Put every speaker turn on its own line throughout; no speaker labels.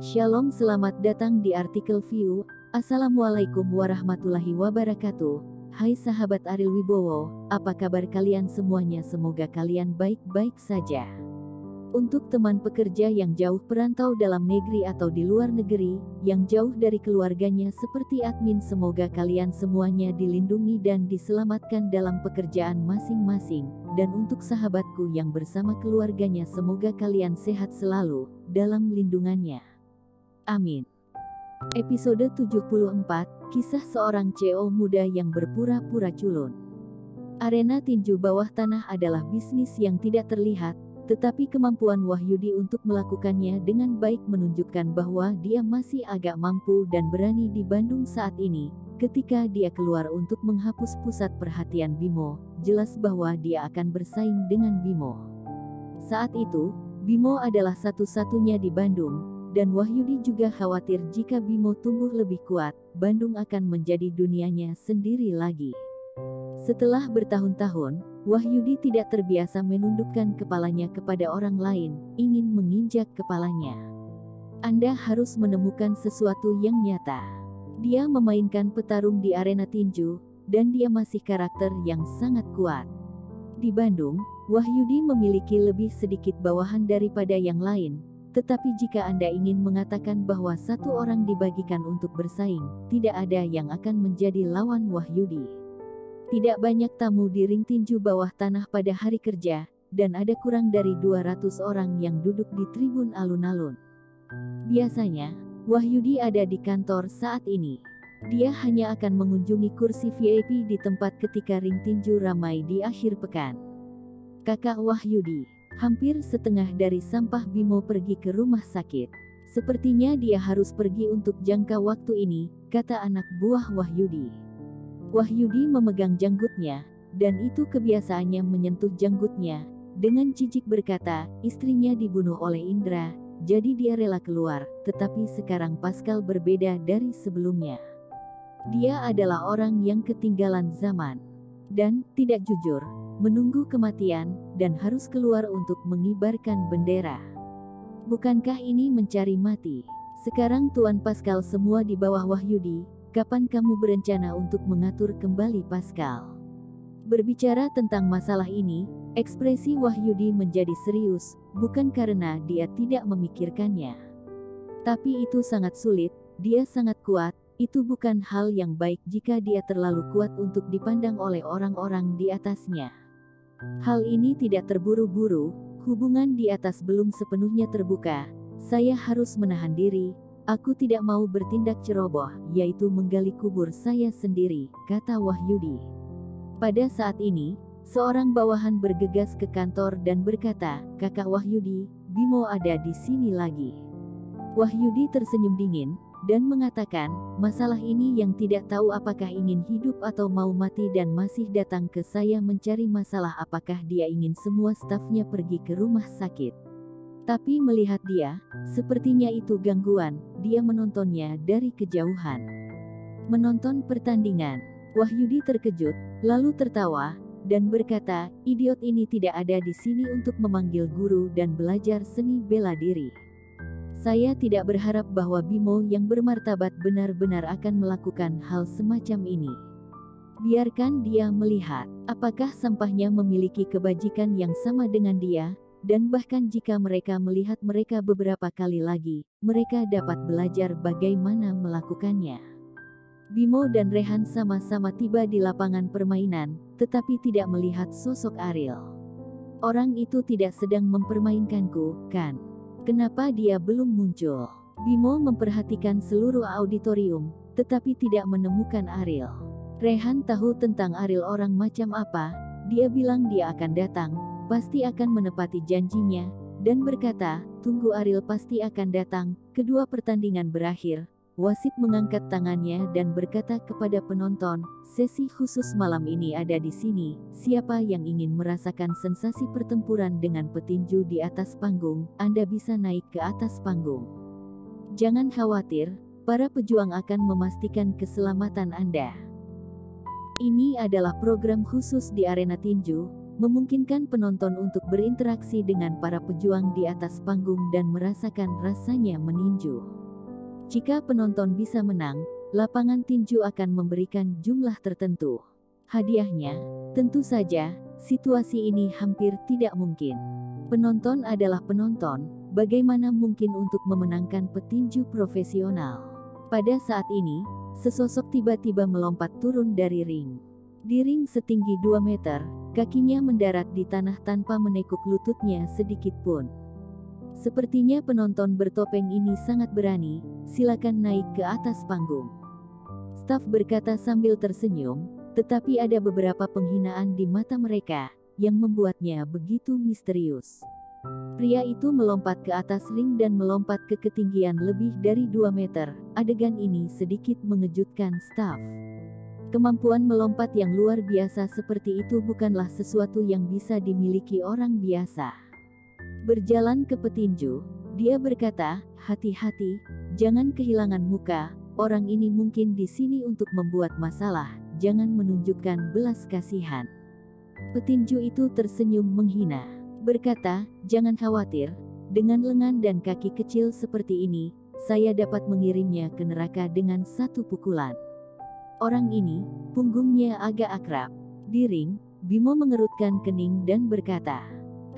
Shalom, selamat datang di artikel View. Assalamualaikum warahmatullahi wabarakatuh. Hai sahabat Ariel Wibowo, apa kabar kalian semuanya? Semoga kalian baik-baik saja. Untuk teman pekerja yang jauh perantau dalam negeri atau di luar negeri, yang jauh dari keluarganya seperti admin, semoga kalian semuanya dilindungi dan diselamatkan dalam pekerjaan masing-masing. Dan untuk sahabatku yang bersama keluarganya, semoga kalian sehat selalu dalam lindungannya. Amin. Episode 74, kisah seorang CEO muda yang berpura-pura culun. Arena tinju bawah tanah adalah bisnis yang tidak terlihat, tetapi kemampuan Wahyudi untuk melakukannya dengan baik menunjukkan bahwa dia masih agak mampu dan berani di Bandung saat ini. Ketika dia keluar untuk menghapus pusat perhatian Bimo, jelas bahwa dia akan bersaing dengan Bimo. Saat itu, Bimo adalah satu-satunya di Bandung. Dan Wahyudi juga khawatir jika Bimo tumbuh lebih kuat, Bandung akan menjadi dunianya sendiri lagi. Setelah bertahun-tahun, Wahyudi tidak terbiasa menundukkan kepalanya kepada orang lain, ingin menginjak kepalanya. Anda harus menemukan sesuatu yang nyata. Dia memainkan petarung di arena tinju, dan dia masih karakter yang sangat kuat. Di Bandung, Wahyudi memiliki lebih sedikit bawahan daripada yang lain. Tetapi jika Anda ingin mengatakan bahwa satu orang dibagikan untuk bersaing, tidak ada yang akan menjadi lawan Wahyudi. Tidak banyak tamu di ring tinju bawah tanah pada hari kerja, dan ada kurang dari 200 orang yang duduk di tribun alun-alun. Biasanya, Wahyudi ada di kantor saat ini. Dia hanya akan mengunjungi kursi VIP di tempat ketika ring tinju ramai di akhir pekan. Kakak Wahyudi. Hampir setengah dari sampah Bimo pergi ke rumah sakit. Sepertinya dia harus pergi untuk jangka waktu ini, kata anak buah Wahyudi. Wahyudi memegang janggutnya, dan itu kebiasaannya menyentuh janggutnya. Dengan jijik berkata, istrinya dibunuh oleh Indra, jadi dia rela keluar, tetapi sekarang Pascal berbeda dari sebelumnya. Dia adalah orang yang ketinggalan zaman. Dan tidak jujur, menunggu kematian, dan harus keluar untuk mengibarkan bendera. Bukankah ini mencari mati? Sekarang Tuan Pascal semua di bawah Wahyudi, kapan kamu berencana untuk mengatur kembali Pascal? Berbicara tentang masalah ini, ekspresi Wahyudi menjadi serius, bukan karena dia tidak memikirkannya. Tapi itu sangat sulit, dia sangat kuat. Itu bukan hal yang baik jika dia terlalu kuat untuk dipandang oleh orang-orang di atasnya. Hal ini tidak terburu-buru, hubungan di atas belum sepenuhnya terbuka. Saya harus menahan diri, aku tidak mau bertindak ceroboh, yaitu menggali kubur saya sendiri, kata Wahyudi. Pada saat ini, seorang bawahan bergegas ke kantor dan berkata, Kakak Wahyudi, Bimo ada di sini lagi. Wahyudi tersenyum dingin, dan mengatakan, masalah ini yang tidak tahu apakah ingin hidup atau mau mati dan masih datang ke saya mencari masalah, apakah dia ingin semua stafnya pergi ke rumah sakit. Tapi melihat dia, sepertinya itu gangguan, dia menontonnya dari kejauhan. Menonton pertandingan, Wahyudi terkejut, lalu tertawa, dan berkata, idiot ini tidak ada di sini untuk memanggil guru dan belajar seni bela diri. Saya tidak berharap bahwa Bimo yang bermartabat benar-benar akan melakukan hal semacam ini. Biarkan dia melihat, apakah sampahnya memiliki kebajikan yang sama dengan dia, dan bahkan jika mereka melihat mereka beberapa kali lagi, mereka dapat belajar bagaimana melakukannya. Bimo dan Rehan sama-sama tiba di lapangan permainan, tetapi tidak melihat sosok Ariel. Orang itu tidak sedang mempermainkanku, kan? Kenapa dia belum muncul? Bimo memperhatikan seluruh auditorium, tetapi tidak menemukan Ariel. Rehan tahu tentang Ariel orang macam apa, dia bilang dia akan datang, pasti akan menepati janjinya, dan berkata, tunggu Ariel pasti akan datang. Kedua pertandingan berakhir, wasit mengangkat tangannya dan berkata kepada penonton, sesi khusus malam ini ada di sini, siapa yang ingin merasakan sensasi pertempuran dengan petinju di atas panggung, Anda bisa naik ke atas panggung. Jangan khawatir, para pejuang akan memastikan keselamatan Anda. Ini adalah program khusus di arena tinju, memungkinkan penonton untuk berinteraksi dengan para pejuang di atas panggung dan merasakan rasanya meninju. Jika penonton bisa menang, lapangan tinju akan memberikan jumlah tertentu. Hadiahnya, tentu saja, situasi ini hampir tidak mungkin. Penonton adalah penonton, bagaimana mungkin untuk memenangkan petinju profesional? Pada saat ini, sesosok tiba-tiba melompat turun dari ring. Di ring setinggi 2 meter, kakinya mendarat di tanah tanpa menekuk lututnya sedikit pun. Sepertinya penonton bertopeng ini sangat berani, silakan naik ke atas panggung. Staf berkata sambil tersenyum, tetapi ada beberapa penghinaan di mata mereka, yang membuatnya begitu misterius. Pria itu melompat ke atas ring dan melompat ke ketinggian lebih dari 2 meter. Adegan ini sedikit mengejutkan staf. Kemampuan melompat yang luar biasa seperti itu bukanlah sesuatu yang bisa dimiliki orang biasa. Berjalan ke petinju, dia berkata, "Hati-hati, jangan kehilangan muka, orang ini mungkin di sini untuk membuat masalah, jangan menunjukkan belas kasihan." Petinju itu tersenyum menghina. Berkata, "Jangan khawatir, dengan lengan dan kaki kecil seperti ini, saya dapat mengirimnya ke neraka dengan satu pukulan." Orang ini, punggungnya agak akrab. Di ring, Bimo mengerutkan kening dan berkata.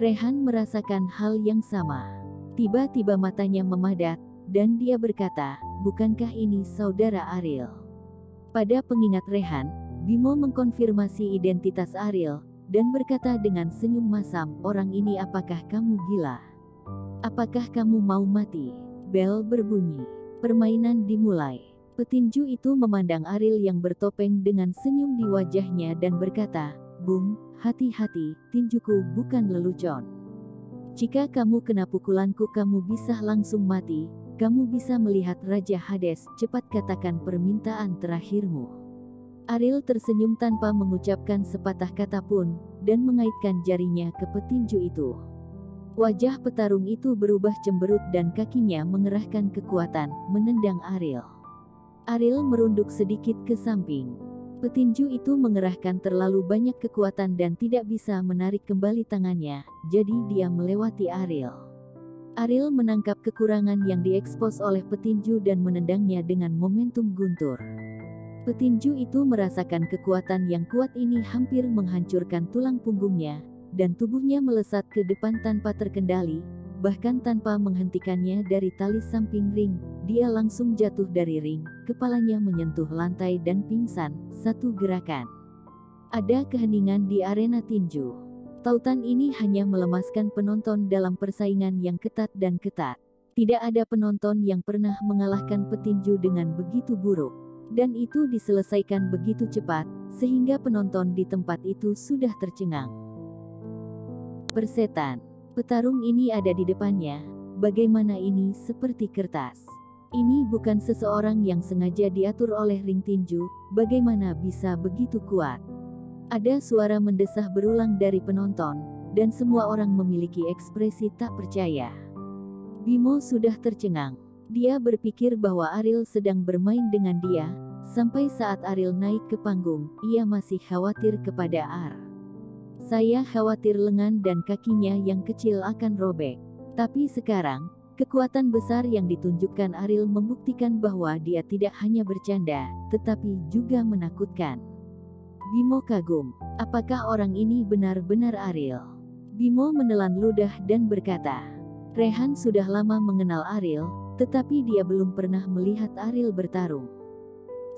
Rehan merasakan hal yang sama. Tiba-tiba matanya memadat, dan dia berkata, "Bukankah ini saudara Ariel?" Pada pengingat Rehan, Bimo mengkonfirmasi identitas Ariel, dan berkata dengan senyum masam, "Orang ini apakah kamu gila? Apakah kamu mau mati?" Bel berbunyi. Permainan dimulai. Petinju itu memandang Ariel yang bertopeng dengan senyum di wajahnya dan berkata, "Bung, hati-hati, tinjuku bukan lelucon. Jika kamu kena pukulanku kamu bisa langsung mati, kamu bisa melihat Raja Hades, cepat katakan permintaan terakhirmu." Ariel tersenyum tanpa mengucapkan sepatah kata pun, dan mengaitkan jarinya ke petinju itu. Wajah petarung itu berubah cemberut dan kakinya mengerahkan kekuatan, menendang Ariel. Ariel merunduk sedikit ke samping. Petinju itu mengerahkan terlalu banyak kekuatan dan tidak bisa menarik kembali tangannya, jadi dia melewati Ariel. Ariel menangkap kekurangan yang diekspos oleh petinju dan menendangnya dengan momentum guntur. Petinju itu merasakan kekuatan yang kuat ini hampir menghancurkan tulang punggungnya, dan tubuhnya melesat ke depan tanpa terkendali, bahkan tanpa menghentikannya dari tali samping ring. Dia langsung jatuh dari ring, kepalanya menyentuh lantai dan pingsan, satu gerakan. Ada keheningan di arena tinju. Tautan ini hanya melemaskan penonton dalam persaingan yang ketat dan ketat. Tidak ada penonton yang pernah mengalahkan petinju dengan begitu buruk. Dan itu diselesaikan begitu cepat, sehingga penonton di tempat itu sudah tercengang. Persetan. Petarung ini ada di depannya. Bagaimana ini seperti kertas? Ini bukan seseorang yang sengaja diatur oleh ring tinju, bagaimana bisa begitu kuat? Ada suara mendesah berulang dari penonton, dan semua orang memiliki ekspresi tak percaya. Bimo sudah tercengang. Dia berpikir bahwa Ariel sedang bermain dengan dia, sampai saat Ariel naik ke panggung, ia masih khawatir kepada Ar. "Saya khawatir lengan dan kakinya yang kecil akan robek." Tapi sekarang, kekuatan besar yang ditunjukkan Ariel membuktikan bahwa dia tidak hanya bercanda, tetapi juga menakutkan. Bimo kagum. Apakah orang ini benar-benar Ariel? Bimo menelan ludah dan berkata, Rehan sudah lama mengenal Ariel, tetapi dia belum pernah melihat Ariel bertarung.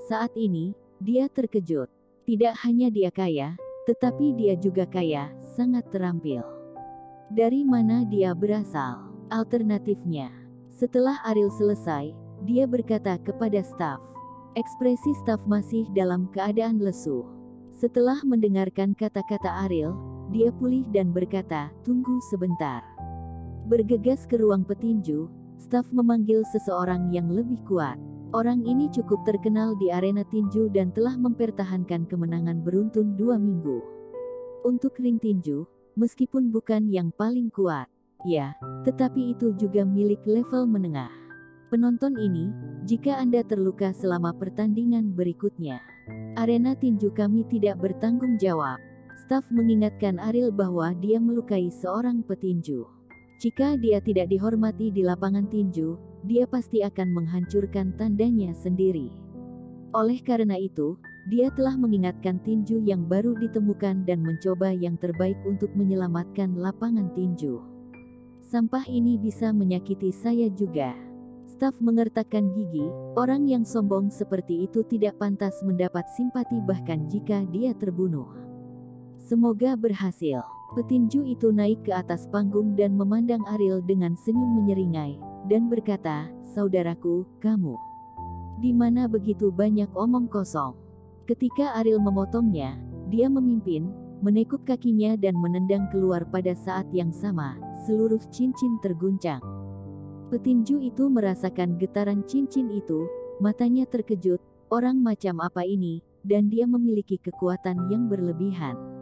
Saat ini, dia terkejut. Tidak hanya dia kaya, tetapi dia juga kaya, sangat terampil. Dari mana dia berasal? Alternatifnya, setelah Ariel selesai, dia berkata kepada staf. Ekspresi staf masih dalam keadaan lesu. Setelah mendengarkan kata-kata Ariel, dia pulih dan berkata, "Tunggu sebentar." Bergegas ke ruang petinju, staf memanggil seseorang yang lebih kuat. Orang ini cukup terkenal di arena tinju dan telah mempertahankan kemenangan beruntun 2 minggu. Untuk ring tinju, meskipun bukan yang paling kuat, ya, tetapi itu juga milik level menengah. Penonton ini, jika Anda terluka selama pertandingan berikutnya, arena tinju kami tidak bertanggung jawab. Staf mengingatkan Ariel bahwa dia melukai seorang petinju. Jika dia tidak dihormati di lapangan tinju, dia pasti akan menghancurkan tandanya sendiri. Oleh karena itu, dia telah mengingatkan tinju yang baru ditemukan dan mencoba yang terbaik untuk menyelamatkan lapangan tinju. Sampah ini bisa menyakiti saya juga. Staf mengertakkan gigi, orang yang sombong seperti itu tidak pantas mendapat simpati bahkan jika dia terbunuh. Semoga berhasil. Petinju itu naik ke atas panggung dan memandang Ariel dengan senyum menyeringai, dan berkata, "Saudaraku, kamu di mana begitu banyak omong kosong?" Ketika Ariel memotongnya, dia memimpin, menekuk kakinya dan menendang keluar pada saat yang sama, seluruh cincin terguncang. Petinju itu merasakan getaran cincin itu, matanya terkejut, orang macam apa ini, dan dia memiliki kekuatan yang berlebihan.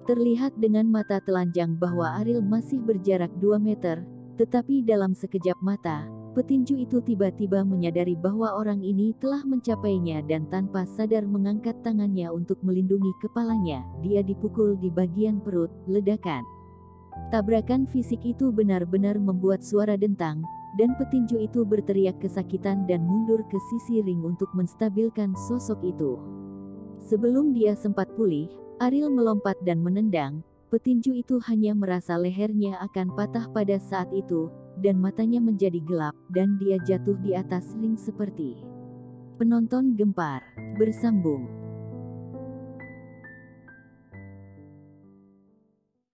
Terlihat dengan mata telanjang bahwa Ariel masih berjarak 2 meter, tetapi dalam sekejap mata, petinju itu tiba-tiba menyadari bahwa orang ini telah mencapainya dan tanpa sadar mengangkat tangannya untuk melindungi kepalanya, dia dipukul di bagian perut, ledakan. Tabrakan fisik itu benar-benar membuat suara dentang, dan petinju itu berteriak kesakitan dan mundur ke sisi ring untuk menstabilkan sosok itu. Sebelum dia sempat pulih, Ariel melompat dan menendang, petinju itu hanya merasa lehernya akan patah pada saat itu, dan matanya menjadi gelap, dan dia jatuh di atas ring seperti penonton gempar. Bersambung.